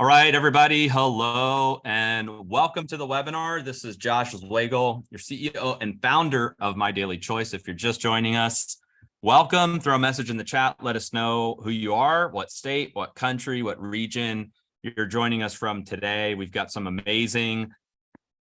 All right, everybody. Hello and welcome to the webinar. This is Josh Zwagil, your CEO and founder of My Daily Choice. If you're just joining us, welcome. Throw a message in the chat. Let us know who you are, what state, what country, what region you're joining us from today. We've got some amazing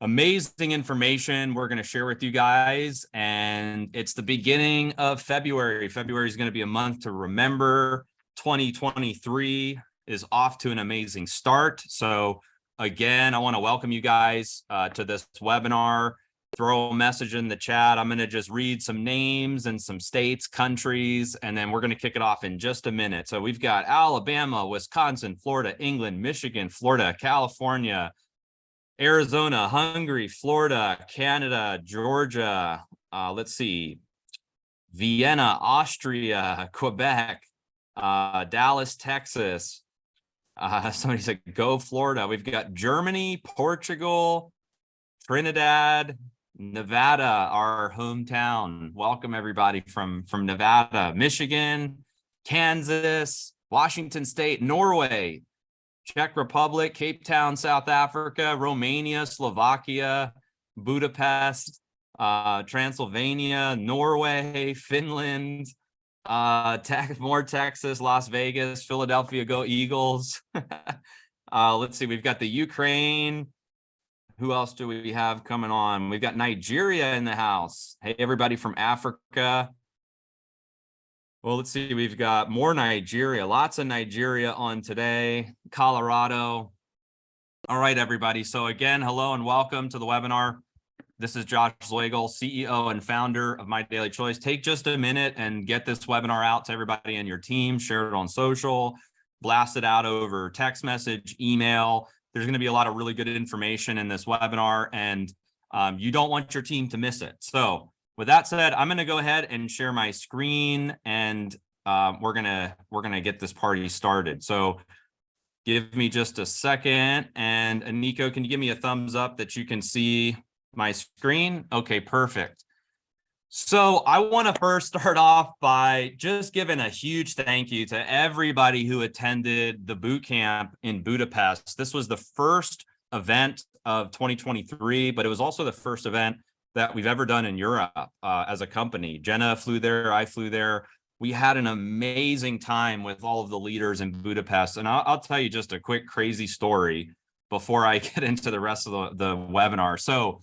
information we're going to share with you guys. And it's the beginning of February. February is going to be a month to remember. 2023 is off to an amazing start. So again, I want to welcome you guys to this webinar. Throw a message in the chat. I'm going to just read some names and some states, countries, and then we're going to kick it off in just a minute. So we've got Alabama, Wisconsin, Florida, England, Michigan, Florida, California, Arizona, Hungary, Florida, Canada, Georgia, let's see, Vienna, Austria, Quebec, Dallas, Texas. Somebody said, go Florida. We've got Germany, Portugal, Trinidad, Nevada, our hometown. Welcome everybody from Nevada, Michigan, Kansas, Washington State, Norway, Czech Republic, Cape Town, South Africa, Romania, Slovakia, Budapest, Transylvania, Norway, Finland, more Texas, Las Vegas, Philadelphia, go Eagles. Let's see, we've got the Ukraine. Who else do we have coming on? We've got Nigeria in the house. Hey, everybody from Africa. Well, let's see, we've got more Nigeria, lots of Nigeria on today, Colorado. All right, everybody. So again, hello and welcome to the webinar. This is Josh Zwagil, CEO and founder of My Daily Choice. Take just a minute and get this webinar out to everybody in your team, share it on social, blast it out over text message, email. There's going to be a lot of really good information in this webinar, and you don't want your team to miss it. So with that said, I'm going to go ahead and share my screen, and we're gonna get this party started. So give me just a second. And Nico, can you give me a thumbs up that you can see my screen? Okay, perfect. So I want to first start off by just giving a huge thank you to everybody who attended the boot camp in Budapest. This was the first event of 2023, but it was also the first event that we've ever done in Europe as a company. Jenna flew there, I flew there. We had an amazing time with all of the leaders in Budapest. And I'll tell you just a quick crazy story before I get into the rest of the webinar. So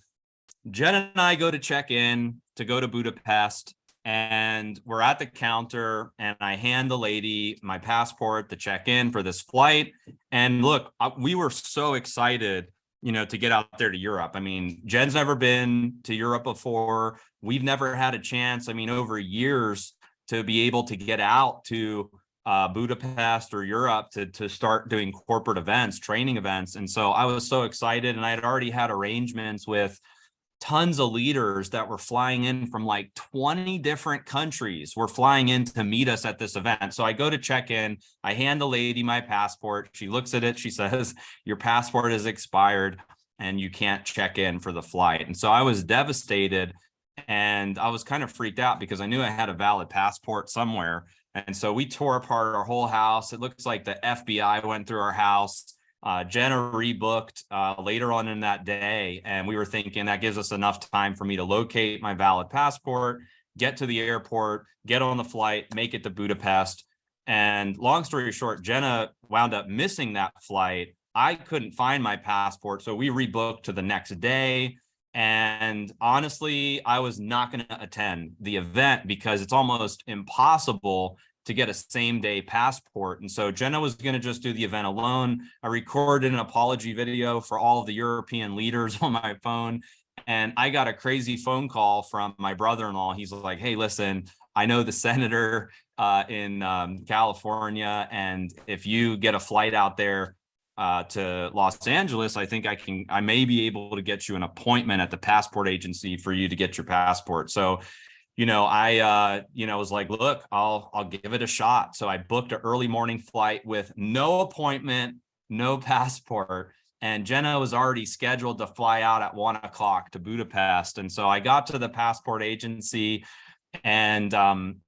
Jen and I go to check in to go to Budapest, and we're at the counter, and I hand the lady my passport to check in for this flight. And look, we were so excited, to get out there to Europe. I mean, Jen's never been to Europe before. We've never had a chance, over years, to be able to get out to Budapest or Europe to start doing corporate events, training events. And so I was so excited, and I had already had arrangements with tons of leaders that were flying in from like 20 different countries were flying in to meet us at this event. So I go to check in, I hand the lady my passport. She looks at it. She says, your passport is expired and you can't check in for the flight. And so I was devastated, and I was kind of freaked out because I knew I had a valid passport somewhere. And so we tore apart our whole house. It looks like the FBI went through our house. Jenna rebooked later on in that day, and we were thinking that gives us enough time for me to locate my valid passport, get to the airport, get on the flight, make it to Budapest. And long story short, Jenna wound up missing that flight. I couldn't find my passport, so we rebooked to the next day. And honestly, I was not going to attend the event because it's almost impossible to get a same-day passport. And so Jenna was going to just do the event alone. I recorded an apology video for all of the European leaders on my phone, and I got a crazy phone call from my brother-in-law. He's like, hey, listen, I know the senator in California, and if you get a flight out there to Los Angeles, I think I may be able to get you an appointment at the passport agency for you to get your passport. So I was like, look, I'll give it a shot. So I booked an early morning flight with no appointment, no passport. And Jenna was already scheduled to fly out at 1 o'clock to Budapest. And so I got to the passport agency. And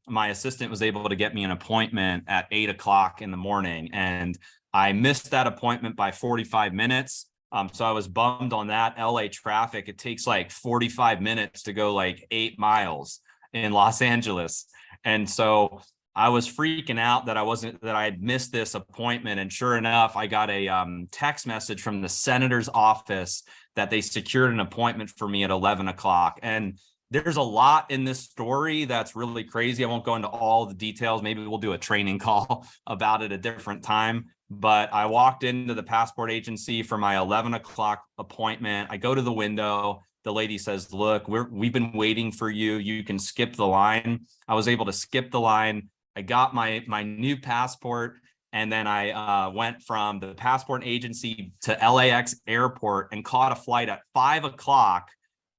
my assistant was able to get me an appointment at 8 o'clock in the morning. And I missed that appointment by 45 minutes. So I was bummed on that. LA traffic, it takes like 45 minutes to go like 8 miles in Los Angeles. And so I was freaking out that I had missed this appointment. And sure enough, I got a text message from the senator's office that they secured an appointment for me at 11 o'clock. And there's a lot in this story that's really crazy. I won't go into all the details. Maybe we'll do a training call about it a different time. But I walked into the passport agency for my 11 o'clock appointment. I go to the window. The lady says, look, we've been waiting for you. You can skip the line. I was able to skip the line. I got my new passport. And then I went from the passport agency to LAX airport and caught a flight at 5 o'clock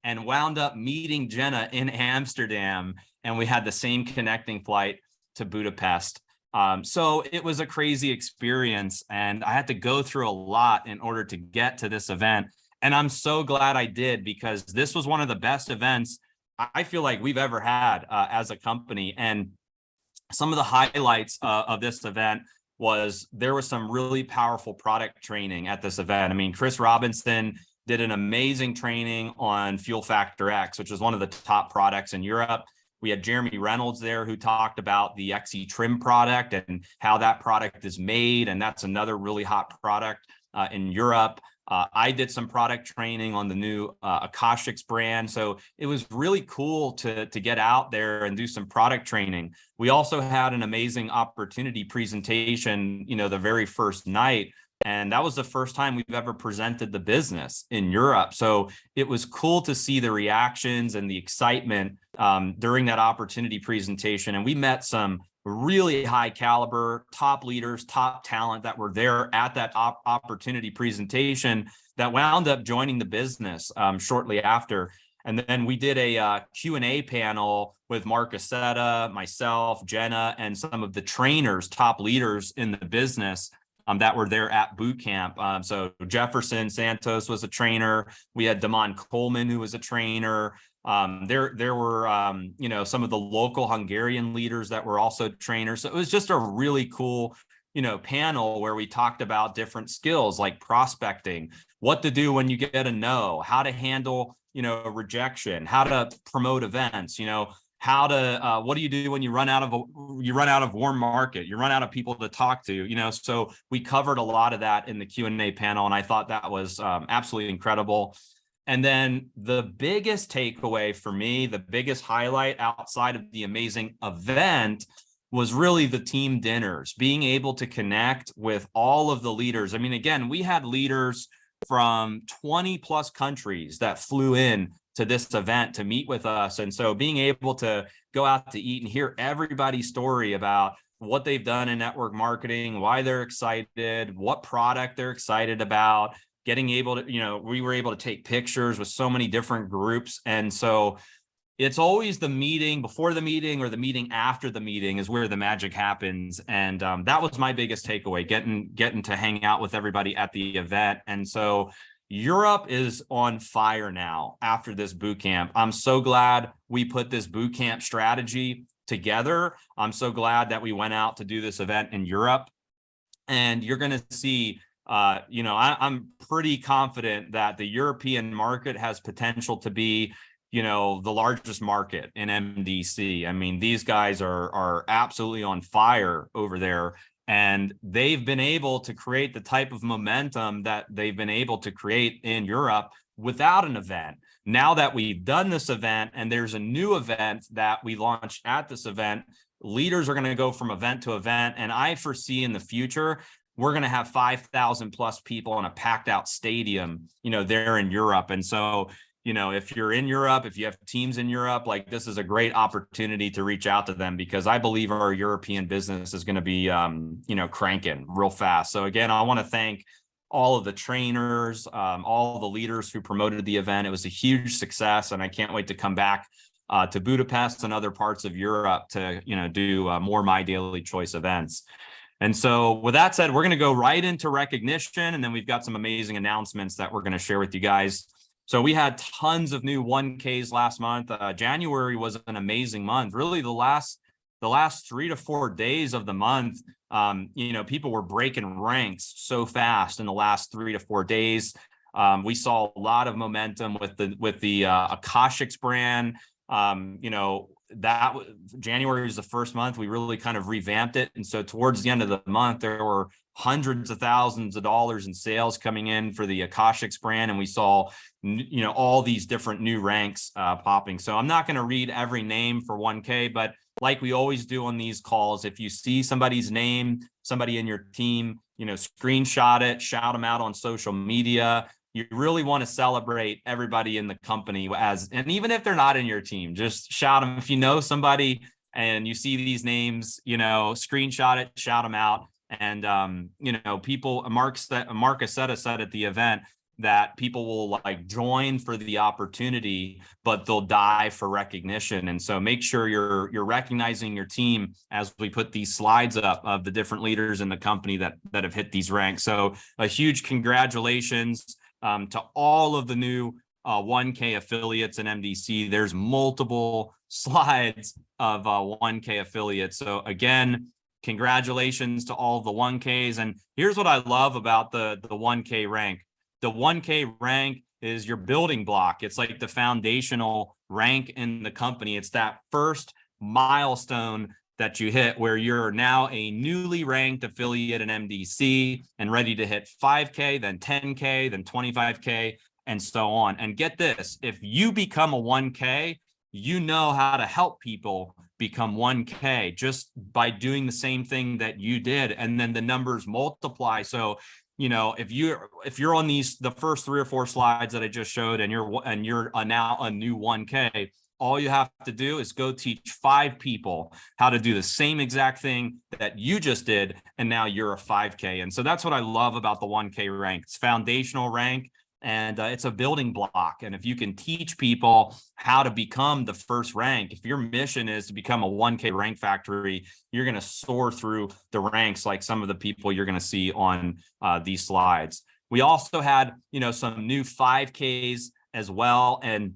and wound up meeting Jenna in Amsterdam. And we had the same connecting flight to Budapest. So it was a crazy experience, and I had to go through a lot in order to get to this event. And I'm so glad I did, because this was one of the best events I feel like we've ever had as a company. And some of the highlights of this event was there was some really powerful product training at this event. I mean, Chris Robinson did an amazing training on Fuel Factor X, which is one of the top products in Europe. We had Jeremy Reynolds there, who talked about the XE Trim product and how that product is made. And that's another really hot product in Europe. I did some product training on the new Akashics brand. So it was really cool to get out there and do some product training. We also had an amazing opportunity presentation, the very first night. And that was the first time we've ever presented the business in Europe. So it was cool to see the reactions and the excitement during that opportunity presentation. And we met some really high caliber, top leaders, top talent that were there at that opportunity presentation that wound up joining the business shortly after. And then we did a Q&A panel with Mark Aceta, myself, Jenna, and some of the trainers, top leaders in the business that were there at boot camp. So Jefferson Santos was a trainer. We had Damon Coleman, who was a trainer. There were, some of the local Hungarian leaders that were also trainers. So it was just a really cool, panel where we talked about different skills like prospecting, what to do when you get a no, how to handle, rejection, how to promote events, how to what do you do when you run out of warm market, you run out of people to talk to, so we covered a lot of that in the Q&A panel, and I thought that was absolutely incredible. And then the biggest takeaway for me, the biggest highlight outside of the amazing event, was really the team dinners, being able to connect with all of the leaders. I mean, again, we had leaders from 20 plus countries that flew in to this event to meet with us. And so being able to go out to eat and hear everybody's story about what they've done in network marketing, why they're excited, what product they're excited about, getting able to, we were able to take pictures with so many different groups. And so it's always the meeting before the meeting or the meeting after the meeting is where the magic happens. And that was my biggest takeaway, getting to hang out with everybody at the event. And so Europe is on fire now after this boot camp. I'm so glad we put this boot camp strategy together. I'm so glad that we went out to do this event in Europe. And you're going to see, I'm pretty confident that the European market has potential to be, the largest market in MDC. I mean, these guys are absolutely on fire over there. And they've been able to create the type of momentum that they've been able to create in Europe without an event. Now that we've done this event and there's a new event that we launched at this event, leaders are going to go from event to event. And I foresee in the future, we're going to have 5,000 plus people in a packed out stadium, there in Europe. And so, if you're in Europe, if you have teams in Europe, like this is a great opportunity to reach out to them, because I believe our European business is going to be, cranking real fast. So again, I want to thank all of the trainers, all the leaders who promoted the event. It was a huge success, and I can't wait to come back to Budapest and other parts of Europe to, do more My Daily Choice events. And so with that said, we're going to go right into recognition, and then we've got some amazing announcements that we're going to share with you guys. So we had tons of new 1Ks last month. January was an amazing month. Really, the last 3 to 4 days of the month, people were breaking ranks so fast in the last 3 to 4 days. We saw a lot of momentum with the Akashics brand. That January was the first month we really kind of revamped it, and so towards the end of the month there were hundreds of thousands of dollars in sales coming in for the Akashics brand, and we saw all these different new ranks popping. So I'm not going to read every name for 1K, but like we always do on these calls, if you see somebody's name, somebody in your team, screenshot it, shout them out on social media. You really want to celebrate everybody in the company and even if they're not in your team, just shout them. If you know somebody and you see these names, screenshot it, shout them out. And, people, Mark Aceta said at the event that people will join for the opportunity, but they'll die for recognition. And so make sure you're recognizing your team as we put these slides up of the different leaders in the company that have hit these ranks. So a huge congratulations to all of the new 1K affiliates in MDC. There's multiple slides of 1K affiliates. So again, congratulations to all of the 1Ks. And here's what I love about the 1K rank. The 1K rank is your building block. It's like the foundational rank in the company. It's that first milestone that you hit where you're now a newly ranked affiliate in MDC and ready to hit 5K, then 10K, then 25K, and so on. And get this, if you become a 1K, you know how to help people become 1K just by doing the same thing that you did. And then the numbers multiply. So, if you're on the first 3 or 4 slides that I just showed and you're now a new 1K, all you have to do is go teach 5 people how to do the same exact thing that you just did, and now you're a 5K. And so that's what I love about the 1K rank. It's foundational rank, and it's a building block. And if you can teach people how to become the first rank, if your mission is to become a 1K rank factory, you're going to soar through the ranks like some of the people you're going to see on these slides. We also had, some new 5Ks as well. And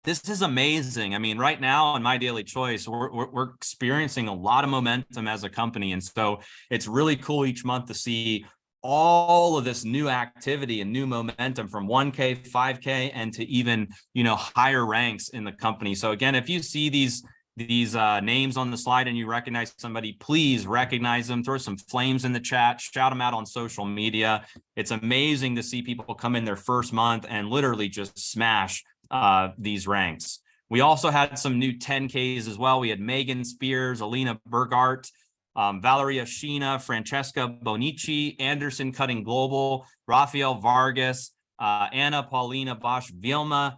this is amazing. I mean, right now in MyDailyChoice, we're experiencing a lot of momentum as a company. And so it's really cool each month to see all of this new activity and new momentum from 1K, 5K, and to even, higher ranks in the company. So again, if you see these names on the slide and you recognize somebody, please recognize them, throw some flames in the chat, shout them out on social media. It's amazing to see people come in their first month and literally just smash these ranks. We also had some new 10Ks as well. We had Megan Spears, Alina Burgart, Valeria Sheena, Francesca Bonici, Anderson Cutting Global, Rafael Vargas, Anna Paulina Bosch Vilma,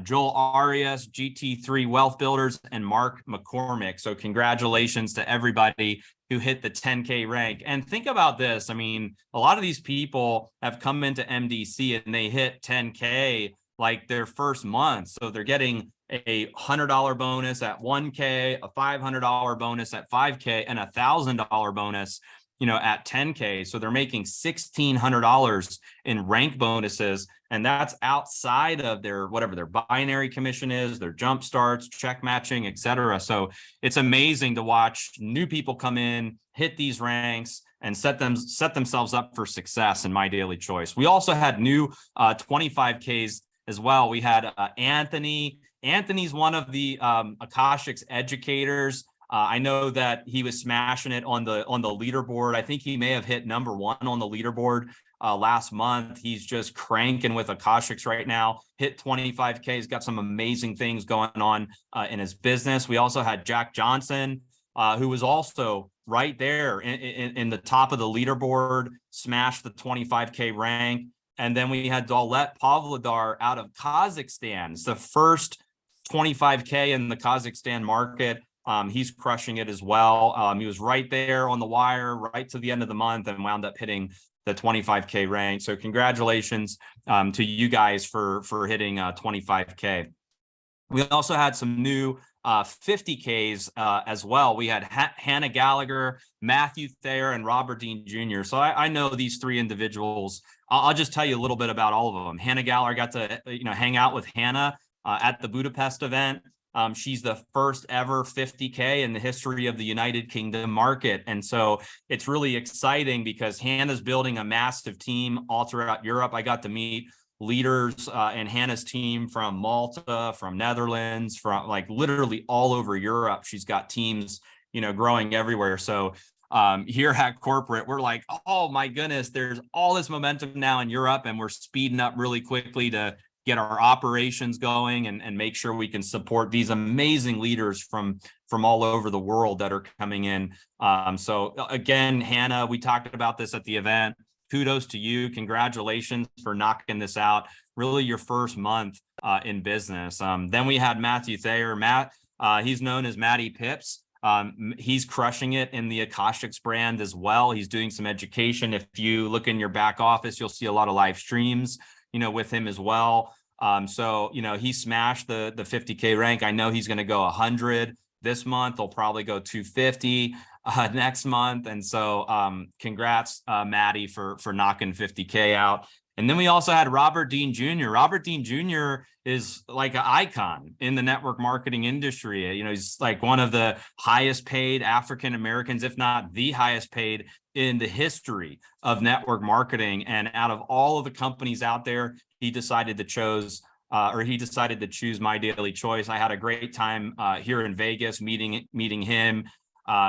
Joel Arias, GT3 Wealth Builders, and Mark McCormick. So congratulations to everybody who hit the 10K rank. And think about this. I mean, a lot of these people have come into MDC and they hit 10K like their first month. So they're getting a $100 bonus at 1K, a $500 bonus at 5K, and a $1,000 bonus, at 10K. So they're making $1,600 in rank bonuses. And that's outside of whatever their binary commission is, their jump starts, check matching, etc. So it's amazing to watch new people come in, hit these ranks, and set themselves up for success in MyDailyChoice. We also had new 25Ks as well. We had Anthony. Anthony's one of the Akashics educators. I know that he was smashing it on the leaderboard. I think he may have hit number 1 on the leaderboard last month. He's just cranking with Akashics right now. Hit 25K. He's got some amazing things going on in his business. We also had Jack Johnson, who was also right there in the top of the leaderboard, smashed the 25K rank. And then we had Daulet Pavlodar out of Kazakhstan. It's the first 25K in the Kazakhstan market. He's crushing it as well. He was right there on the wire, right to the end of the month, and wound up hitting the 25K rank. So congratulations to you guys for hitting 25K. We also had some new 50Ks as well. We had Hannah Gallagher, Matthew Thayer, and Robert Dean Jr. So I know these three individuals. I'll just tell you a little bit about all of them. Hannah Gallagher, got to hang out with Hannah at the Budapest event. She's the first ever 50K in the history of the United Kingdom market. And so it's really exciting because Hannah's building a massive team all throughout Europe. I got to meet leaders and Hannah's team from Malta, from Netherlands, from like literally all over Europe. She's got teams, growing everywhere. So here at corporate, we're like, oh my goodness, there's all this momentum now in Europe, and we're speeding up really quickly to get our operations going and make sure we can support these amazing leaders from all over the world that are coming in. So again, Hannah, we talked about this at the event. Kudos to you. Congratulations for knocking this out. Really your first month in business. Then we had Matthew Thayer. Matt, he's known as Matty Pips. He's crushing it in the Akashics brand as well. He's doing some education. If you look in your back office, you'll see a lot of live streams, with him as well. So, he smashed the 50K rank. I know he's going to go 100 this month. He'll probably go 250 next month. And so congrats, Maddie, for knocking 50K out. And then we also had Robert Dean Jr. Robert Dean Jr. is like an icon in the network marketing industry. He's like one of the highest paid African Americans, if not the highest paid in the history of network marketing. And out of all of the companies out there, he decided to choose MyDailyChoice. I had a great time here in Vegas meeting him.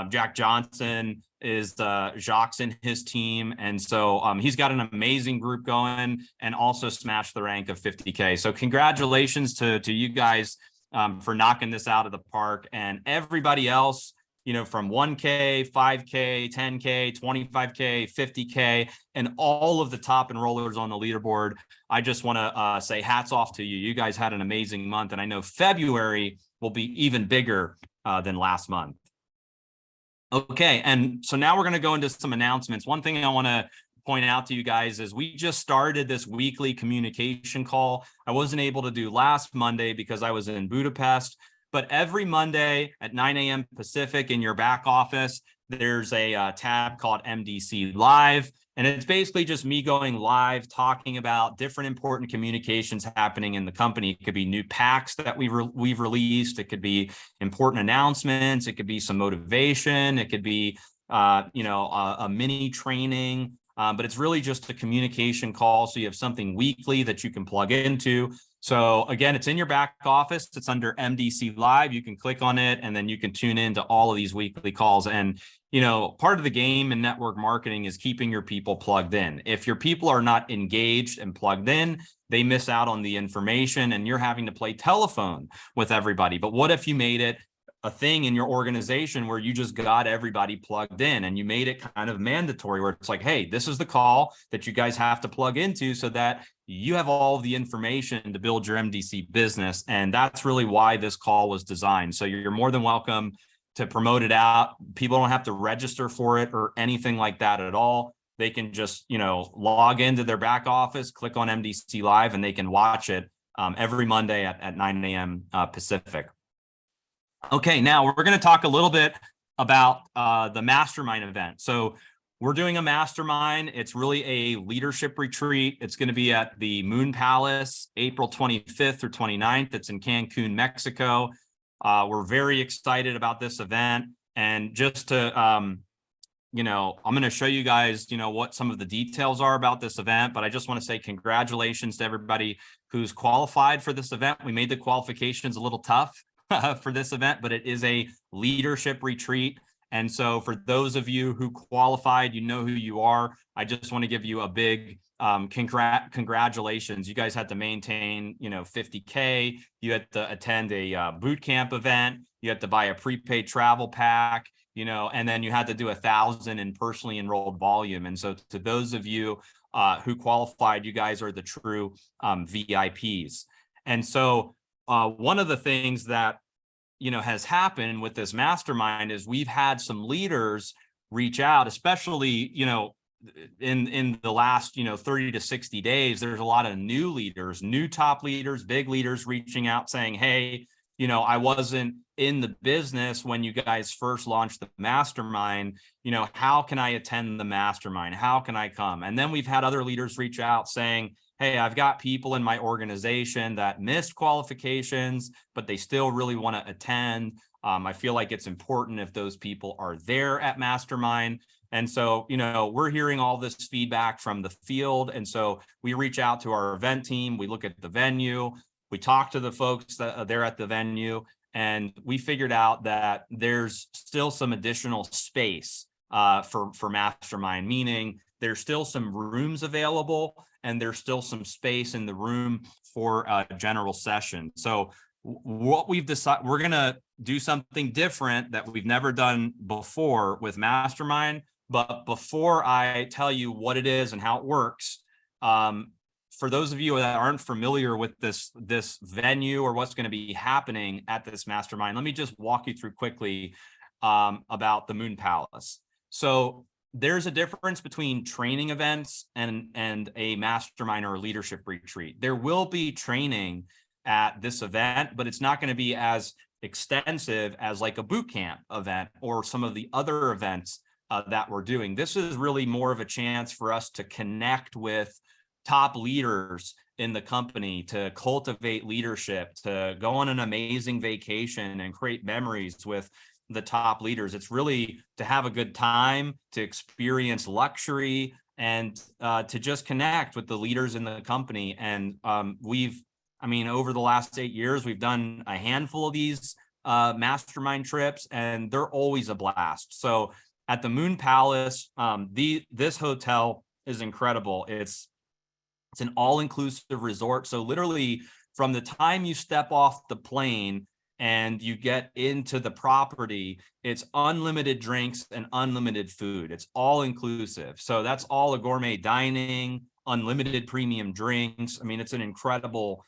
Jack Johnson is Jacques and his team. And so he's got an amazing group going and also smashed the rank of 50K. So congratulations to you guys for knocking this out of the park, and everybody else, from 1K, 5K, 10K, 25K, 50K, and all of the top enrollers on the leaderboard. I just want to say hats off to you. You guys had an amazing month, and I know February will be even bigger than last month. Okay, and so now we're going to go into some announcements. One thing I want to point out to you guys is we just started this weekly communication call. I wasn't able to do last Monday because I was in Budapest, but every Monday at 9 a.m. Pacific in your back office, there's a tab called MDC Live. And it's basically just me going live, talking about different important communications happening in the company. It could be new packs that we've released. It could be important announcements. It could be some motivation. It could be, a mini training. But it's really just a communication call. So you have something weekly that you can plug into. So again, it's in your back office. It's under MDC Live. You can click on it, and then you can tune into all of these weekly calls. And part of the game in network marketing is keeping your people plugged in. If your people are not engaged and plugged in, they miss out on the information, and you're having to play telephone with everybody. But what if you made it a thing in your organization where you just got everybody plugged in, and you made it kind of mandatory, where it's like, hey, this is the call that you guys have to plug into so that you have all of the information to build your MDC business. And that's really why this call was designed. So you're more than welcome to promote it out. People don't have to register for it or anything like that at all. They can just, log into their back office, click on MDC Live, and they can watch it every Monday at 9 a.m. Pacific. Okay, now we're going to talk a little bit about the mastermind event. So we're doing a mastermind. It's really a leadership retreat. It's going to be at the Moon Palace, April 25th or 29th. It's in Cancun, Mexico. We're very excited about this event. And just to, I'm going to show you guys, what some of the details are about this event. But I just want to say congratulations to everybody who's qualified for this event. We made the qualifications a little tough for this event, but it is a leadership retreat. And so for those of you who qualified, you know who you are. I just want to give you a big congratulations. You guys had to maintain, 50K. You had to attend a boot camp event. You had to buy a prepaid travel pack, and then you had to do 1,000 in personally enrolled volume. And so to those of you who qualified, you guys are the true VIPs. And so one of the things that has happened with this mastermind is we've had some leaders reach out, especially in the last 30 to 60 days. There's a lot of new leaders, new top leaders, big leaders reaching out saying, hey, I wasn't in the business when you guys first launched the mastermind. How can I attend the mastermind? How can I come? And then we've had other leaders reach out saying, hey, I've got people in my organization that missed qualifications, but they still really want to attend. I feel like it's important if those people are there at mastermind. And so, we're hearing all this feedback from the field. And so we reach out to our event team. We look at the venue. We talk to the folks that are there at the venue. And we figured out that there's still some additional space for mastermind, meaning there's still some rooms available and there's still some space in the room for a general session. So what we've decided, we're going to do something different that we've never done before with mastermind. But before I tell you what it is and how it works, for those of you that aren't familiar with this venue or what's going to be happening at this mastermind, let me just walk you through quickly about the Moon Palace. So there's a difference between training events and a mastermind or a leadership retreat. There will be training at this event, but it's not going to be as extensive as like a boot camp event or some of the other events that we're doing. This is really more of a chance for us to connect with top leaders in the company, to cultivate leadership, to go on an amazing vacation and create memories with the top leaders. It's really to have a good time, to experience luxury, and to just connect with the leaders in the company. And over the last 8 years, we've done a handful of these mastermind trips, and they're always a blast. So at the Moon Palace, this hotel is incredible. It's an all-inclusive resort. So literally from the time you step off the plane and you get into the property, it's unlimited drinks and unlimited food. It's all inclusive. So that's all a gourmet dining, unlimited premium drinks. It's an incredible,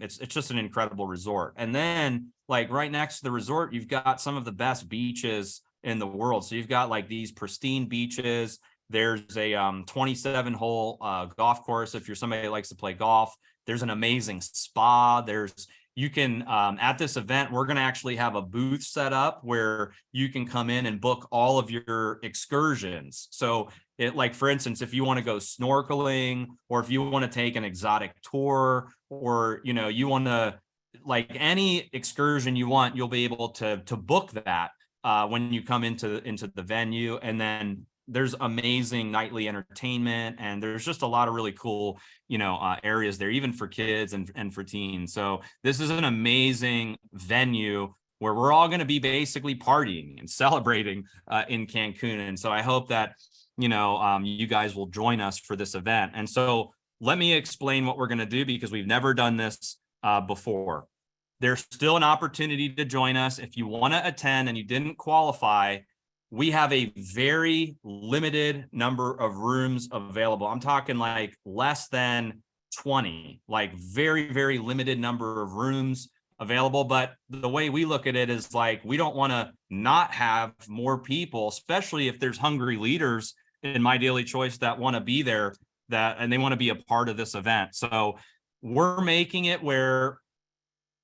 it's just an incredible resort. And then like right next to the resort, you've got some of the best beaches in the world. So you've got like these pristine beaches. There's a 27-hole golf course if you're somebody that likes to play golf. There's an amazing spa. At this event, we're going to actually have a booth set up where you can come in and book all of your excursions. So for instance, if you want to go snorkeling, or if you want to take an exotic tour, or, you want to, like any excursion you want, you'll be able to book that when you come into the venue. And then there's amazing nightly entertainment, and there's just a lot of really cool, areas there, even for kids and for teens. So this is an amazing venue where we're all going to be basically partying and celebrating in Cancun. And so I hope that, you guys will join us for this event. And so let me explain what we're going to do, because we've never done this before. There's still an opportunity to join us. If you want to attend and you didn't qualify, we have a very limited number of rooms available. I'm talking like less than 20, like very, very limited number of rooms available. But the way we look at it is like, we don't want to not have more people, especially if there's hungry leaders in MyDailyChoice that want to be there, and they want to be a part of this event. So we're making it where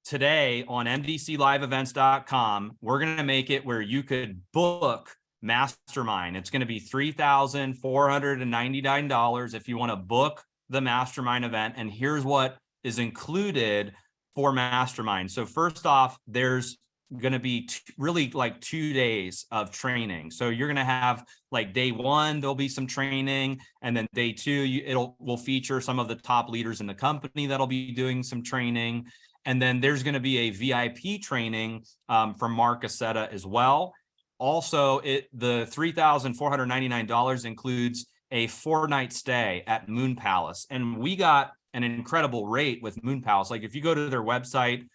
today on MDCLiveEvents.com, we're going to make it where you could book mastermind. It's going to be $3,499 if you want to book the mastermind event. And here's what is included for mastermind. So first off, there's going to be really like 2 days of training. So you're going to have like day one, there'll be some training. And then day two, will feature some of the top leaders in the company that'll be doing some training. And then there's going to be a VIP training from Mark Aceta as well. Also, the $3,499 includes a 4-night stay at Moon Palace. And we got an incredible rate with Moon Palace. Like if you go to their website,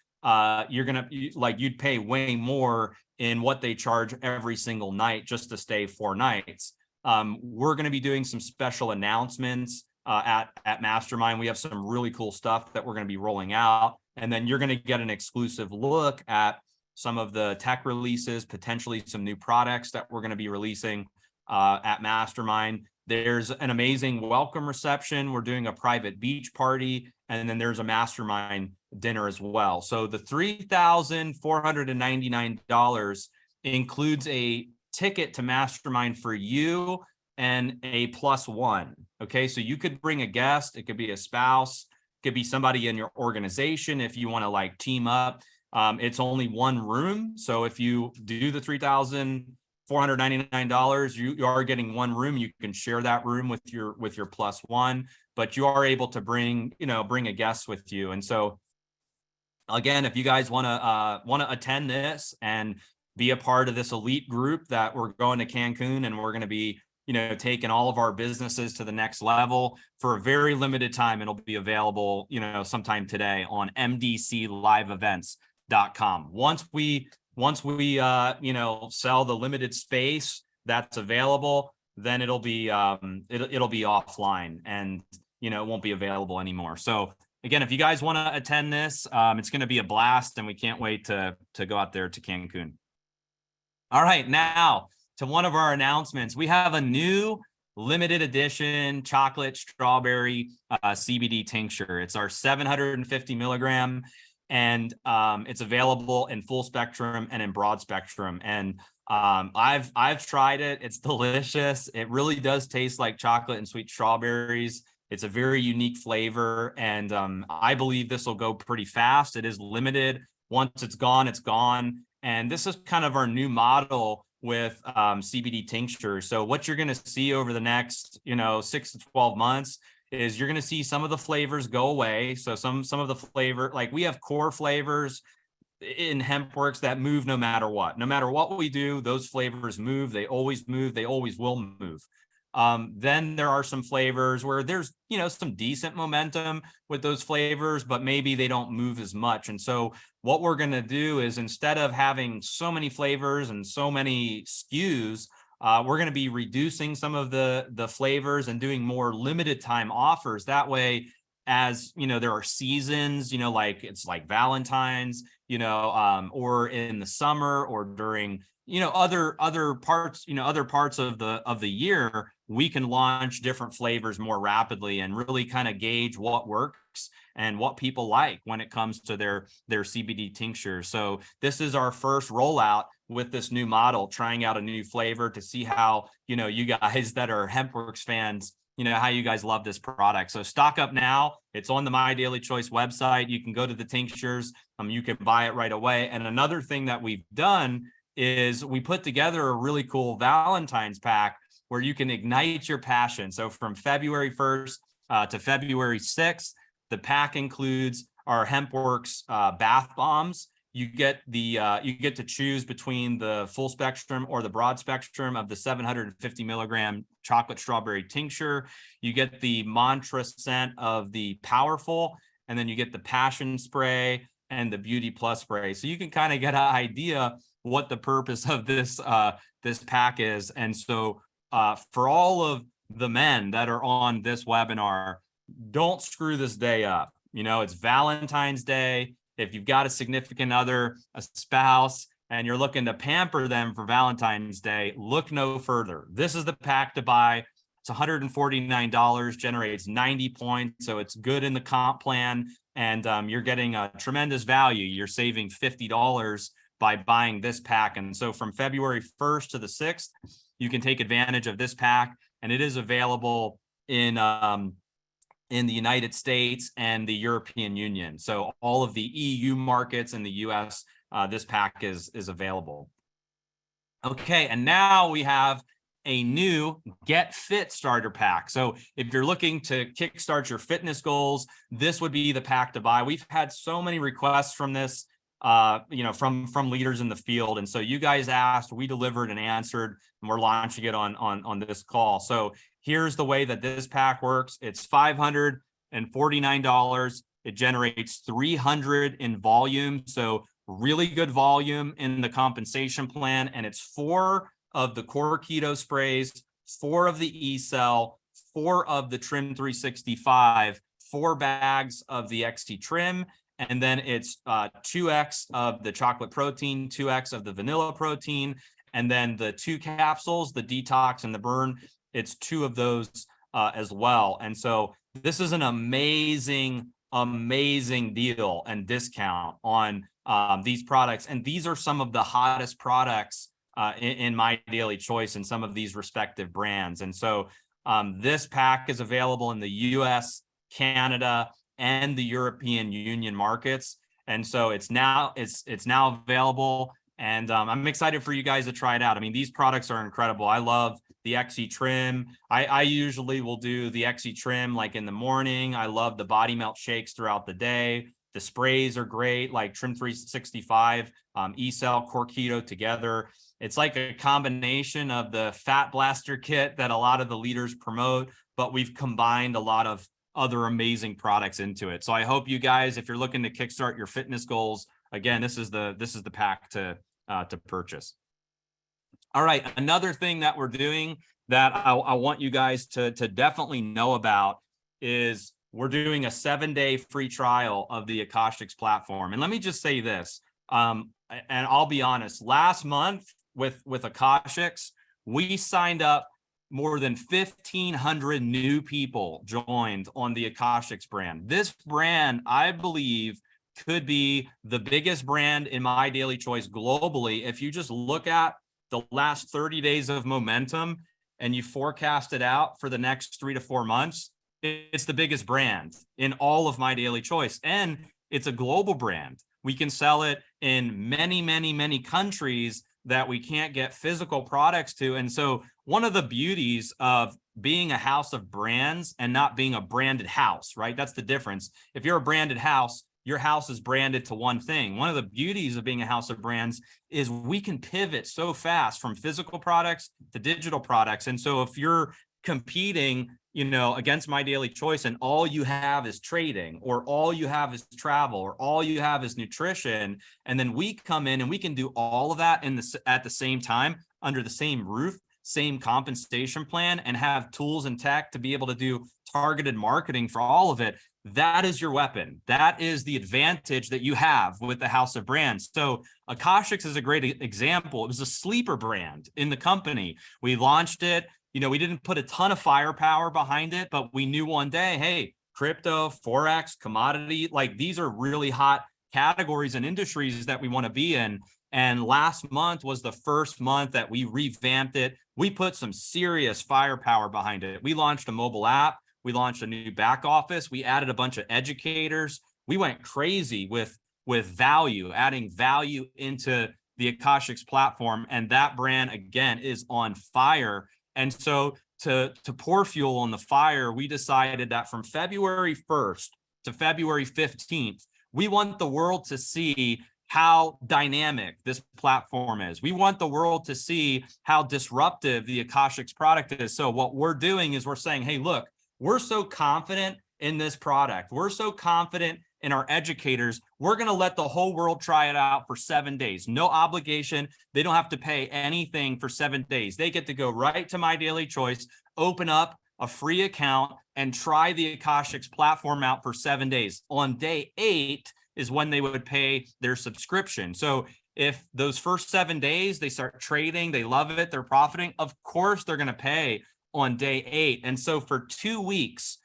you'd pay way more in what they charge every single night just to stay 4 nights. We're going to be doing some special announcements at Mastermind. We have some really cool stuff that we're going to be rolling out. And then you're going to get an exclusive look at some of the tech releases, potentially some new products that we're going to be releasing at Mastermind. There's an amazing welcome reception. We're doing a private beach party. And then there's a Mastermind dinner as well. So the $3,499 includes a ticket to Mastermind for you and a +1. Okay, so you could bring a guest. It could be a spouse, it could be somebody in your organization if you want to like team up. It's only one room, so if you do the $3,499, you are getting one room. You can share that room with your +1, but you are able to bring a guest with you. And so again, if you guys want to attend this and be a part of this elite group that we're going to Cancun, and we're going to be taking all of our businesses to the next level for a very limited time. It'll be available sometime today on mdcliveevents.com. Once we sell the limited space that's available, then it'll be it'll be offline, and it won't be available anymore. So again, if you guys want to attend this, it's going to be a blast, and we can't wait to go out there to Cancun. All right, now to one of our announcements. We have a new limited edition chocolate strawberry CBD tincture. It's our 750 milligram, and it's available in full spectrum and in broad spectrum. And I've tried it. It's delicious. It really does taste like chocolate and sweet strawberries. It's a very unique flavor, and I believe this will go pretty fast. It is limited. Once it's gone, it's gone. And this is kind of our new model with CBD tinctures. So what you're going to see over the next 6 to 12 months is you're going to see some of the flavors go away. So some of the flavor, like we have core flavors in HempWorks that move no matter what. No matter what we do, those flavors move. They always move. They always will move. Then there are some flavors where there's some decent momentum with those flavors, but maybe they don't move as much. And so what we're going to do is, instead of having so many flavors and so many SKUs, we're going to be reducing some of the flavors and doing more limited time offers. That way, as there are seasons, like it's like Valentine's, or in the summer, or during other parts of the year, we can launch different flavors more rapidly and really kind of gauge what works and what people like when it comes to their CBD tincture. So this is our first rollout with this new model, trying out a new flavor to see how you guys that are HempWorks fans, how you guys love this product. So stock up now. It's on the MyDailyChoice website. You can go to the tinctures. You can buy it right away. And another thing that we've done is we put together a really cool Valentine's pack where you can ignite your passion. So from February 1st to February 6th, the pack includes our HempWorks bath bombs. You get to choose between the full spectrum or the broad spectrum of the 750 milligram chocolate strawberry tincture. You get the mantra scent of the powerful, and then you get the passion spray and the beauty plus spray. So you can kind of get an idea what the purpose of this pack is. And so for all of the men that are on this webinar, don't screw this day up. It's Valentine's Day. If you've got a significant other, a spouse, and you're looking to pamper them for Valentine's Day, look no further. This is the pack to buy. It's $149, generates 90 points. So it's good in the comp plan, and you're getting a tremendous value. You're saving $50 by buying this pack. And so from February 1st to the 6th, you can take advantage of this pack, and it is available in the United States and the European Union. So all of the EU markets and the US, this pack is available. Okay, and now we have a new Get Fit starter pack. So if you're looking to kickstart your fitness goals, this would be the pack to buy. We've had so many requests from this, from leaders in the field. And so you guys asked, we delivered and answered, and we're launching it on this call. So here's the way that this pack works. It's $549. It generates 300 in volume. So really good volume in the compensation plan. And it's 4 of the core keto sprays, 4 of the E-Cell, 4 of the Trim 365, 4 bags of the XT Trim, and then it's 2x of the chocolate protein, 2x of the vanilla protein, and then the 2 capsules, the detox and the burn, it's 2 of those as well. And so this is an amazing amazing deal and discount on these products. And these are some of the hottest products in My Daily Choice and some of these respective brands. And so this pack is available in the US, Canada, and the European Union markets. And so it's now available. And I'm excited for you guys to try it out. I mean, these products are incredible. I love the XE trim. I usually will do the XE trim like in the morning. I love the body melt shakes throughout the day. The sprays are great, like Trim 365, E-Cell, Core Keto together. It's like a combination of the Fat Blaster kit that a lot of the leaders promote, but we've combined a lot of other amazing products into it. So I hope you guys, if you're looking to kickstart your fitness goals, again, this is the pack to purchase. All right, another thing that we're doing that I want you guys to definitely know about is we're doing a 7-day free trial of the Akashics platform. And let me just say this, and I'll be honest, last month with Akashics, we signed up more than 1,500 new people joined on the Akashics brand. This brand, I believe, could be the biggest brand in My Daily Choice globally. If you just look at the last 30 days of momentum and you forecast it out for the next 3 to 4 months, it's the biggest brand in all of My Daily Choice. And it's a global brand. We can sell it in many, many, many countries that we can't get physical products to. And so one of the beauties of being a house of brands and not being a branded house, right? That's the difference. If you're a branded house, your house is branded to one thing. One of the beauties of being a house of brands is we can pivot so fast from physical products to digital products. And so if you're competing, against My Daily Choice and all you have is trading, or all you have is travel, or all you have is nutrition, and then we come in and we can do all of that at the same time under the same roof, same compensation plan, and have tools and tech to be able to do targeted marketing for all of it. That is your weapon. That is the advantage that you have with the house of brands. So Akashics is a great example. It was a sleeper brand in the company. We launched it. We didn't put a ton of firepower behind it, but we knew one day, hey, crypto, Forex, commodity, like these are really hot categories and industries that we want to be in. And last month was the first month that we revamped it. We put some serious firepower behind it. We launched a mobile app. We launched a new back office. We added a bunch of educators. We went crazy with value, adding value into the Akashics platform. And that brand, again, is on fire. And so to pour fuel on the fire, we decided that from February 1st to February 15th, we want the world to see how dynamic this platform is. We want the world to see how disruptive the Akashics product is. So what we're doing is we're saying, hey, look, we're so confident in this product. We're so confident in our educators. We're going to let the whole world try it out for 7 days. No obligation. They don't have to pay anything for 7 days. They get to go right to My Daily Choice, open up a free account, and try the Akashics platform out for 7 days. On day 8 is when they would pay their subscription. So if those first 7 days, they start trading, they love it, they're profiting, of course they're going to pay on day 8. And so for 2 weeks,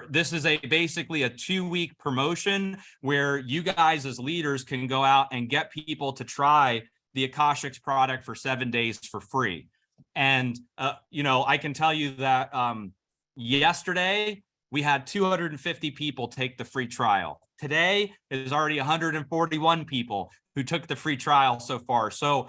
this is basically a 2-week promotion where you guys as leaders can go out and get people to try the Akashics product for 7 days for free. And, I can tell you that yesterday we had 250 people take the free trial. Today is already 141 people who took the free trial so far. So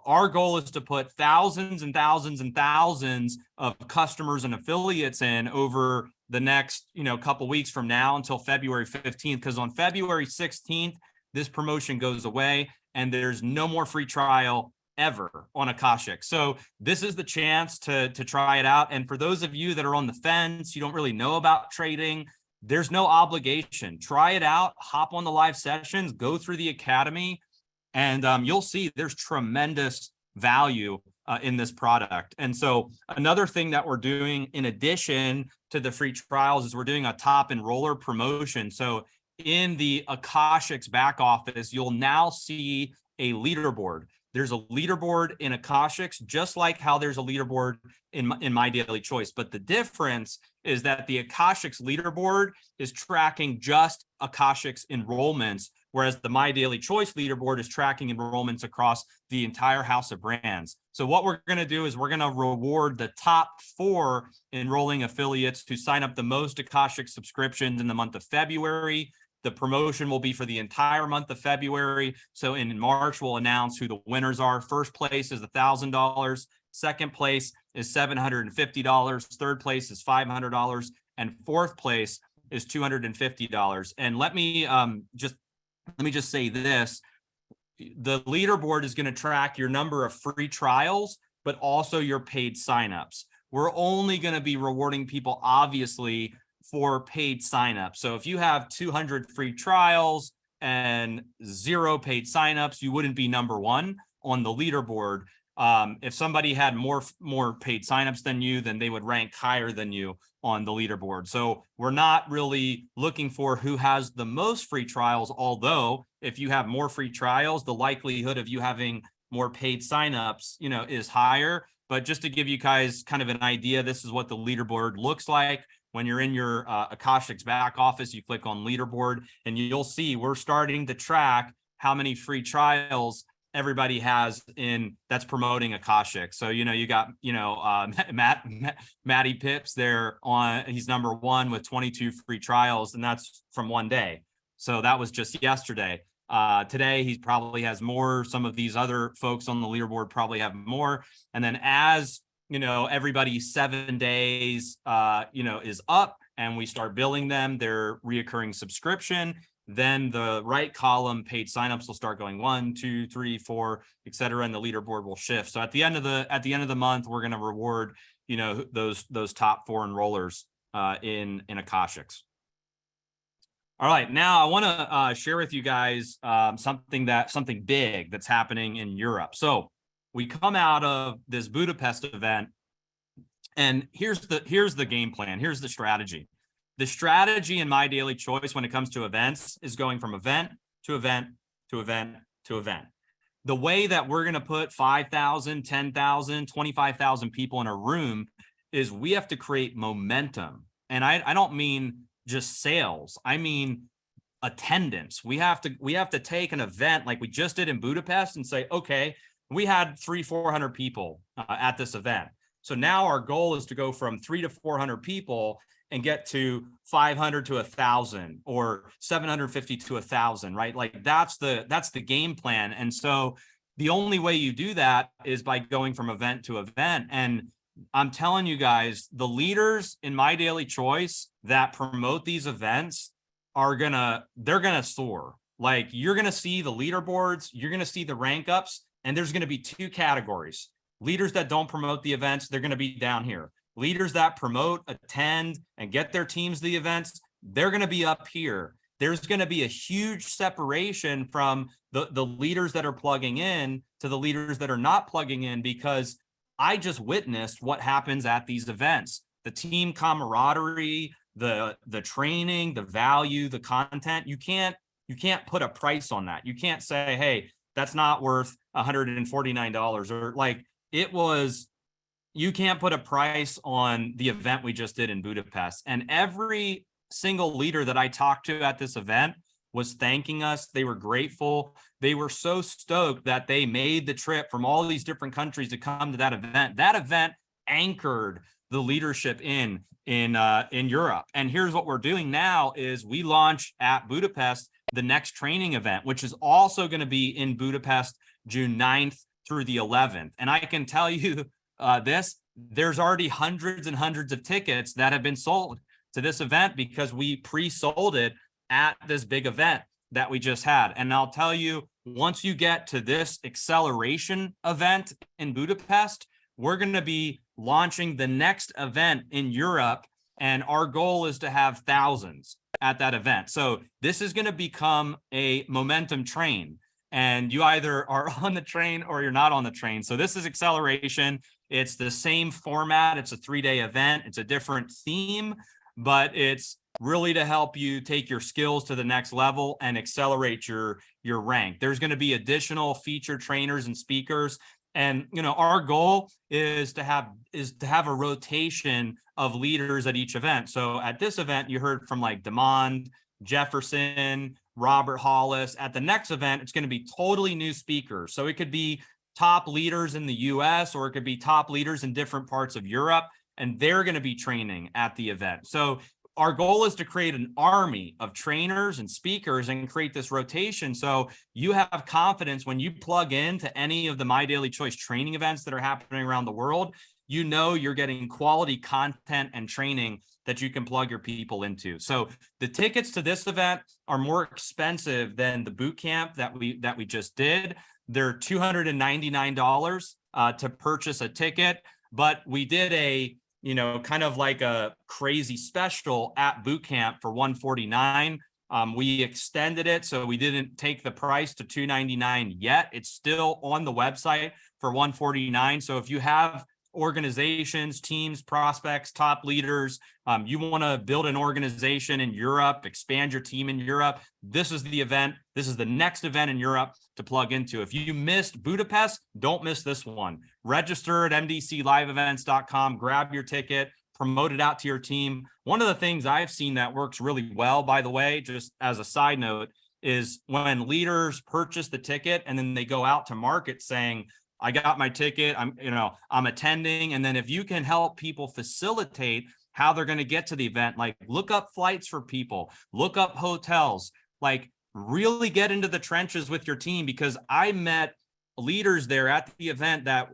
our goal is to put thousands and thousands and thousands of customers and affiliates in over the next, couple weeks from now until February 15th, because on February 16th, this promotion goes away and there's no more free trial ever on Akashics. So this is the chance to try it out. And for those of you that are on the fence, you don't really know about trading, there's no obligation. Try it out, hop on the live sessions, go through the academy, and you'll see there's tremendous value in this product. And so another thing that we're doing in addition to the free trials is we're doing a top enroller promotion. So in the Akashics back office, you'll now see a leaderboard. There's a leaderboard in Akashics, just like how there's a leaderboard in My Daily Choice. But the difference is that the Akashics leaderboard is tracking just Akashics enrollments, whereas the My Daily Choice leaderboard is tracking enrollments across the entire house of brands. So what we're going to do is we're going to reward the top 4 enrolling affiliates who sign up the most Akashic subscriptions in the month of February. The promotion will be for the entire month of February. So in March, we'll announce who the winners are. First place is $1,000. Second place is $750. Third place is $500. And fourth place is $250. And let me just say this. The leaderboard is going to track your number of free trials, but also your paid signups. We're only going to be rewarding people, obviously, for paid signups. So if you have 200 free trials and 0 paid signups, you wouldn't be number 1 on the leaderboard. If somebody had more paid signups than you, then they would rank higher than you on the leaderboard. So we're not really looking for who has the most free trials, although if you have more free trials, the likelihood of you having more paid signups, is higher. But just to give you guys kind of an idea, this is what the leaderboard looks like. When you're in your Akashics back office, you click on leaderboard and you'll see we're starting to track how many free trials everybody has that's promoting Akashic. So, you got, Matty Pips there he's number 1 with 22 free trials, and that's from one day. So that was just yesterday. Today, he probably has more. Some of these other folks on the leaderboard probably have more. And then as everybody's 7 days, is up and we start billing them their reoccurring subscription, then the right column paid signups will start going 1, 2, 3, 4, etc. And the leaderboard will shift. So at the end of the month, we're going to reward, those top 4 enrollers in Akashics. All right, now I want to share with you guys something big that's happening in Europe. So we come out of this Budapest event, and here's the game plan. Here's the strategy. The strategy in My Daily Choice when it comes to events is going from event to event to event to event. The way that we're going to put 5,000, 10,000, 25,000 people in a room is we have to create momentum. And I don't mean just sales. I mean attendance. We have to take an event like we just did in Budapest and say, okay, we had 300-400 people at this event. So now our goal is to go from 300 to 400 people and get to 500 to 1,000 or 750 to 1,000, right? Like that's the game plan. And so the only way you do that is by going from event to event. And I'm telling you guys, the leaders in My Daily Choice that promote these events they're gonna soar. Like you're gonna see the leaderboards, you're gonna see the rank ups, and there's gonna be 2 categories. Leaders that don't promote the events, they're gonna be down here. Leaders that promote, attend, and get their teams the events, they're gonna be up here. There's gonna be a huge separation from the leaders that are plugging in to the leaders that are not plugging in, because I just witnessed what happens at these events. The team camaraderie, the training, the value, the content. You can't put a price on that. You can't say, hey, that's not worth $149, or like it was. You can't put a price on the event we just did in Budapest. And every single leader that I talked to at this event was thanking us. They were grateful. They were so stoked that they made the trip from all these different countries to come to that event. That event anchored the leadership in Europe. And here's what we're doing now is we launch at Budapest the next training event, which is also going to be in Budapest, June 9th through the 11th. And I can tell you there's already hundreds and hundreds of tickets that have been sold to this event because we pre-sold it at this big event that we just had. And I'll tell you, once you get to this acceleration event in Budapest, we're going to be launching the next event in Europe. And our goal is to have thousands at that event. So this is going to become a momentum train. And you either are on the train or you're not on the train. So this is acceleration. It's the same format. It's a 3-day event. It's a different theme. but it's really to help you take your skills to the next level and accelerate your rank. There's going to be additional featured trainers and speakers. And, our goal is to have a rotation of leaders at each event. So at this event, you heard from like Demond, Jefferson, Robert Hollis. At the next event, it's going to be totally new speakers. So it could be top leaders in the US, or it could be top leaders in different parts of Europe, and they're going to be training at the event. So our goal is to create an army of trainers and speakers and create this rotation. So you have confidence when you plug into any of the My Daily Choice training events that are happening around the world, you're getting quality content and training that you can plug your people into. So the tickets to this event are more expensive than the boot camp that we just did. They're $299 to purchase a ticket, but we did a kind of like a crazy special at boot camp for $149. We extended it, so we didn't take the price to $299 yet. It's still on the website for $149. So if you have organizations, teams, prospects, top leaders, you want to build an organization in Europe, expand your team in Europe, this is the event. This is the next event in Europe to plug into. If you missed Budapest, don't miss this one. Register at mdcliveevents.com, grab your ticket, promote it out to your team. One of the things I've seen that works really well, by the way, just as a side note, is when leaders purchase the ticket and then they go out to market saying, I got my ticket, I'm attending. And then if you can help people facilitate how they're going to get to the event, like look up flights for people, look up hotels, like really get into the trenches with your team, because I met leaders there at the event that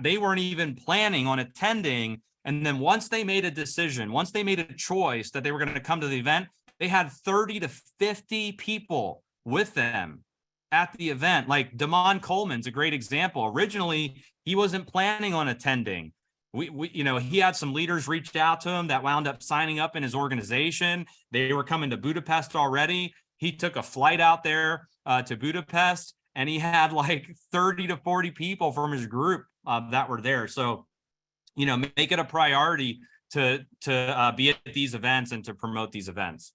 they weren't even planning on attending. And then once they made a decision, once they made a choice that they were going to come to the event, they had 30 to 50 people with them at the event. Like Damon Coleman's a great example. Originally, he wasn't planning on attending. He had some leaders reached out to him that wound up signing up in his organization. They were coming to Budapest already. He took a flight out there to Budapest, and he had like 30 to 40 people from his group that were there. So, make it a priority to be at these events and to promote these events.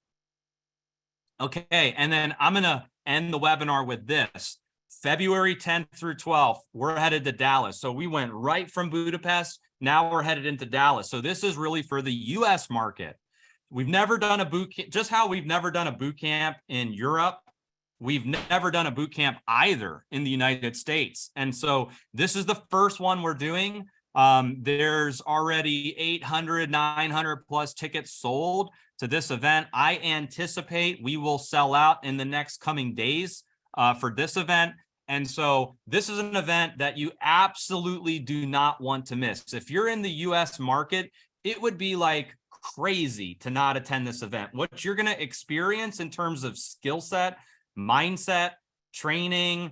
Okay, and then I'm going to end the webinar with this. February 10th through 12th, we're headed to Dallas. So we went right from Budapest. Now we're headed into Dallas. So this is really for the US market. We've never done a boot camp, just how we've never done a boot camp in Europe. We've never done a boot camp either in the United States. And so this is the first one we're doing. There's already 800, 900 plus tickets sold to this event. I anticipate we will sell out in the next coming days for this event. And so this is an event that you absolutely do not want to miss. If you're in the US market, it would be like crazy to not attend this event. What you're going to experience in terms of skill set, mindset, training,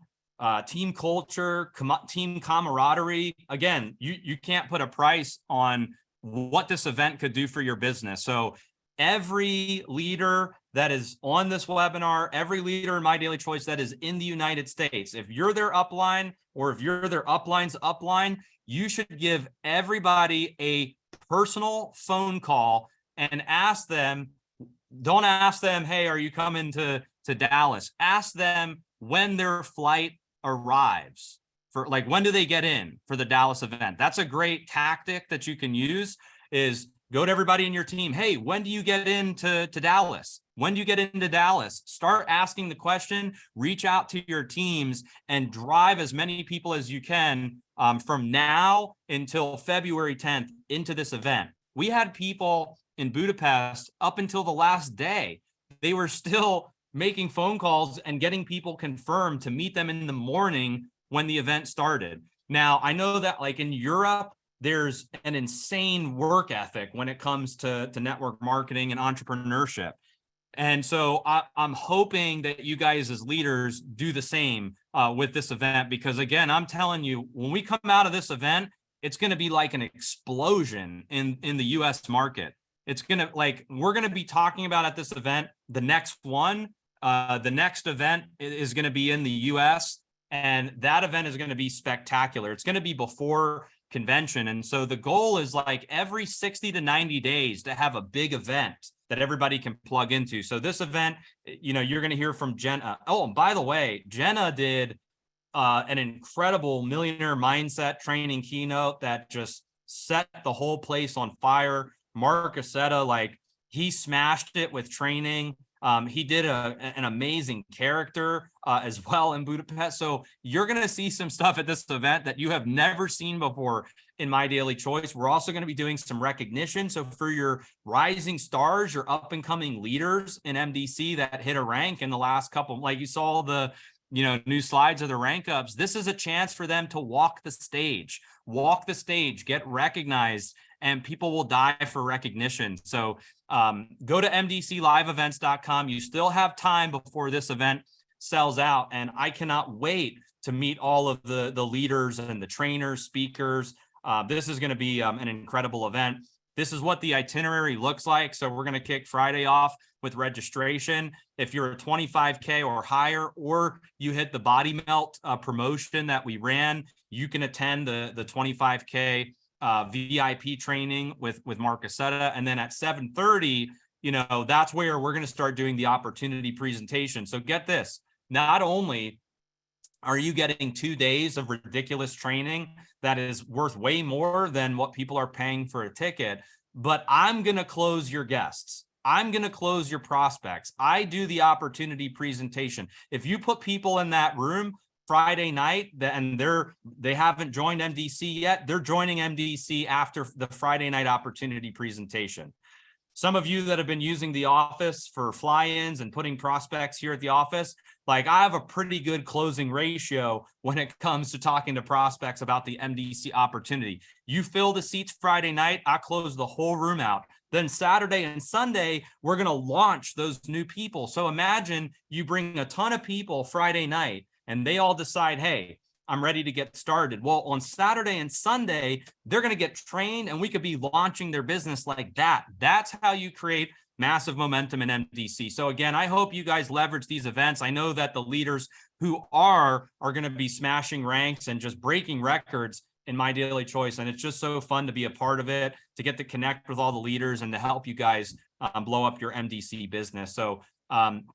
team culture, team camaraderie. Again, you can't put a price on what this event could do for your business. So every leader that is on this webinar, every leader in My Daily Choice that is in the United States, if you're their upline or if you're their upline's upline, you should give everybody a personal phone call and ask them, don't ask them, hey, are you coming to Dallas? Ask them when their flight arrives, for like, when do they get in for the Dallas event? That's a great tactic that you can use, is go to everybody in your team. Hey, when do you get into Dallas? When do you get into Dallas? Start asking the question, reach out to your teams and drive as many people as you can from now until February 10th into this event. We had people in Budapest up until the last day. They were still making phone calls and getting people confirmed to meet them in the morning when the event started. Now, I know that like in Europe, there's an insane work ethic when it comes to network marketing and entrepreneurship. And so I'm hoping that you guys as leaders do the same with this event, because again, I'm telling you, when we come out of this event, it's going to be like an explosion in the US market. It's going to we're going to be talking about at this event, the next one, the next event is going to be in the US, and that event is going to be spectacular. It's going to be before convention. And so the goal is like every 60 to 90 days to have a big event that everybody can plug into. So this event, you know, you're going to hear from Jenna. Oh, and by the way, Jenna did an incredible millionaire mindset training keynote that just set the whole place on fire. Mark Aceta, like, he smashed it with training. He did an amazing character as well in Budapest. So you're going to see some stuff at this event that you have never seen before in My Daily Choice. We're also going to be doing some recognition. So for your rising stars, your up and coming leaders in MDC that hit a rank in the last couple, like you saw the, you know, new slides of the rank ups, this is a chance for them to walk the stage, get recognized, and people will die for recognition. So go to mdcliveevents.com. You still have time before this event sells out. And I cannot wait to meet all of the leaders and the trainers, speakers. This is going to be an incredible event. This is what the itinerary looks like. So we're going to kick Friday off with registration. If you're a 25K or higher, or you hit the Body Melt promotion that we ran, you can attend the 25K VIP training with Mark Aceta. And then at 7:30, you know, that's where we're going to start doing the opportunity presentation. So get this, not only are you getting 2 days of ridiculous training that is worth way more than what people are paying for a ticket, but I'm going to close your guests. I'm going to close your prospects. I do the opportunity presentation. If you put people in that room Friday night and they haven't joined MDC yet, they're joining MDC after the Friday night opportunity presentation. Some of you that have been using the office for fly-ins and putting prospects here at the office, like, I have a pretty good closing ratio when it comes to talking to prospects about the MDC opportunity. You fill the seats Friday night, I close the whole room out. Then Saturday and Sunday, we're going to launch those new people. So imagine you bring a ton of people Friday night and they all decide, hey, I'm ready to get started. Well, on Saturday and Sunday, they're going to get trained and we could be launching their business like that. That's how you create massive momentum in MDC. So again, I hope you guys leverage these events. I know that the leaders who are going to be smashing ranks and just breaking records in My Daily Choice. And it's just so fun to be a part of it, to get to connect with all the leaders and to help you guys blow up your MDC business. So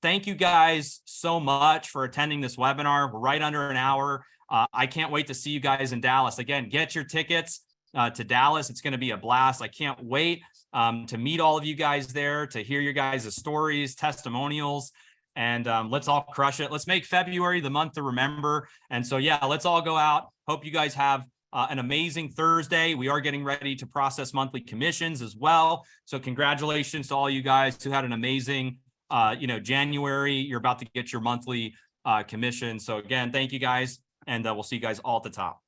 thank you guys so much for attending this webinar. We're right under an hour. I can't wait to see you guys in Dallas. Again, get your tickets to Dallas. It's going to be a blast. I can't wait to meet all of you guys there, to hear your guys' stories, testimonials, and let's all crush it. Let's make February the month to remember. And so, yeah, let's all go out. Hope you guys have an amazing Thursday. We are getting ready to process monthly commissions as well. So congratulations to all you guys who had an amazing, January. You're about to get your monthly commission. So again, thank you guys. And we'll see you guys all at the top.